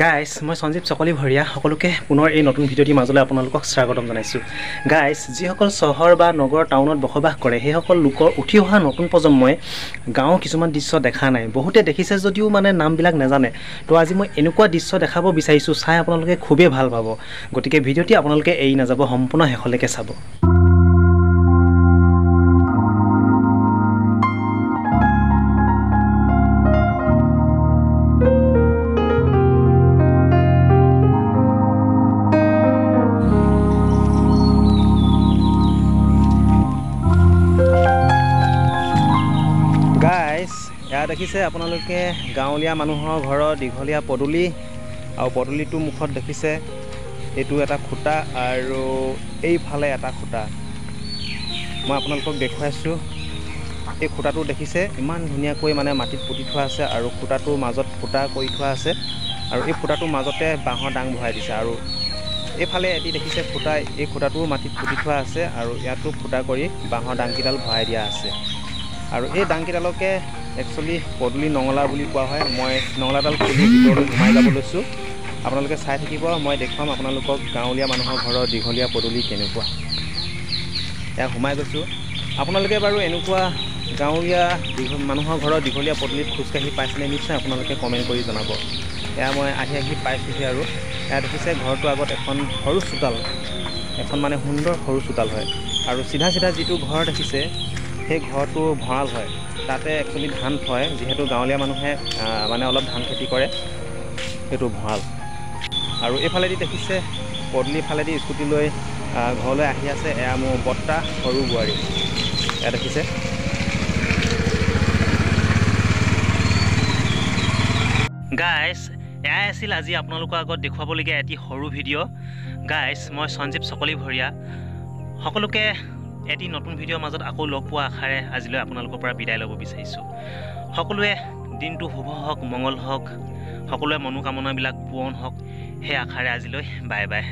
Guys মই সঞ্জীৱ চকলি ভৰিয়া সকলোকে পুনৰ এই নতুন ভিডিঅ'টি মাজলৈ আপোনালোকক স্বাগতম জনাইছোঁ। গাইজ যিসকল চহৰ বা নগৰ টাউনত বসবাস কৰে সেইসকল লোকৰ উঠি অহা নতুন প্ৰজন্মই গাঁৱৰ কিছুমান দৃশ্য দেখা নাই, বহুতে দেখিছে যদিও মানে নামবিলাক নাজানে। তো আজি মই এনেকুৱা দৃশ্য দেখাব বিচাৰিছোঁ, চাই আপোনালোকে খুবেই ভাল পাব। গতিকে ভিডিঅ'টি আপোনালোকে এৰি নাযাব, সম্পূৰ্ণ শেষলৈকে চাব। এয়া দেখিছে আপোনালোকে গাঁৱলীয়া মানুহৰ ঘৰৰ দীঘলীয়া পদূলি, আৰু পদূলিটোৰ মুখত দেখিছে এইটো এটা খুঁটা আৰু এইফালে এটা খুঁটা। মই আপোনালোকক দেখুৱাইছোঁ, এই খুঁটাটো দেখিছে ইমান ধুনীয়াকৈ মানে মাটিত পুতি থোৱা আছে, আৰু খুঁটাটোৰ মাজত ফুটা কৰি থোৱা আছে, আৰু এই ফুটাটোৰ মাজতে বাঁহৰ ডাং ভৰাই দিছে। আৰু এইফালে এটি দেখিছে ফুটা, এই খুঁটাটোও মাটিত পুতি থোৱা আছে, আৰু ইয়াতো ফুটা কৰি বাঁহৰ ডাংকেইডাল ভৰাই দিয়া আছে। আৰু এই ডাংকেইডালকে একচুৱেলি পদূলি নঙলা বুলি কোৱা হয়। মই নঙলাডাল খুলি ভিতৰলৈ সোমাই যাব লৈছোঁ, আপোনালোকে চাই থাকিব। মই দেখুৱাম আপোনালোকক গাঁৱলীয়া মানুহৰ ঘৰৰ দীঘলীয়া পদূলি কেনেকুৱা। এয়া সোমাই গৈছোঁ। আপোনালোকে বাৰু এনেকুৱা গাঁৱলীয়া মানুহৰ ঘৰৰ দীঘলীয়া পদূলিত খোজকাঢ়ি পাইছেনে? নিশ্চয় আপোনালোকে কমেণ্ট কৰি জনাব। এয়া মই আহি পাইছোঁহি, আৰু এয়া দেখিছে ঘৰটোৰ আগত এখন সৰু চোতাল, এখন মানে সুন্দৰ সৰু চোতাল হয়। আৰু চিধা যিটো ঘৰ দেখিছে সেই ঘৰটো ভঁৰাল হয়, তাতে একচুৱেলি ধান থয়, যিহেতু গাঁৱলীয়া মানুহে মানে অলপ ধান খেতি কৰে, সেইটো ভঁৰাল। আৰু এইফালেদি দেখিছে পদূলি ফালেদি স্কুটি লৈ ঘৰলৈ আহি আছে, এয়া মোৰ বৰ্তা সৰু বোৱাৰী। এয়া দেখিছে। গাইজ এয়াই আছিল আজি আপোনালোকৰ আগত দেখুৱাবলগীয়া এটি সৰু ভিডিঅ'। গাইজ মই সঞ্জীৱ চকলি ভৰিয়া সকলোকে এটি নতুন ভিডিঅ'ৰ মাজত আকৌ লগ পোৱা আশাৰে আজিলৈ আপোনালোকৰ পৰা বিদায় ল'ব বিচাৰিছোঁ। সকলোৱে দিনটো শুভ হওক, মংগল হওক, সকলোৱে মনোকামনাবিলাক পূৰণ হওক, সেই আশাৰে আজিলৈ বাই বাই।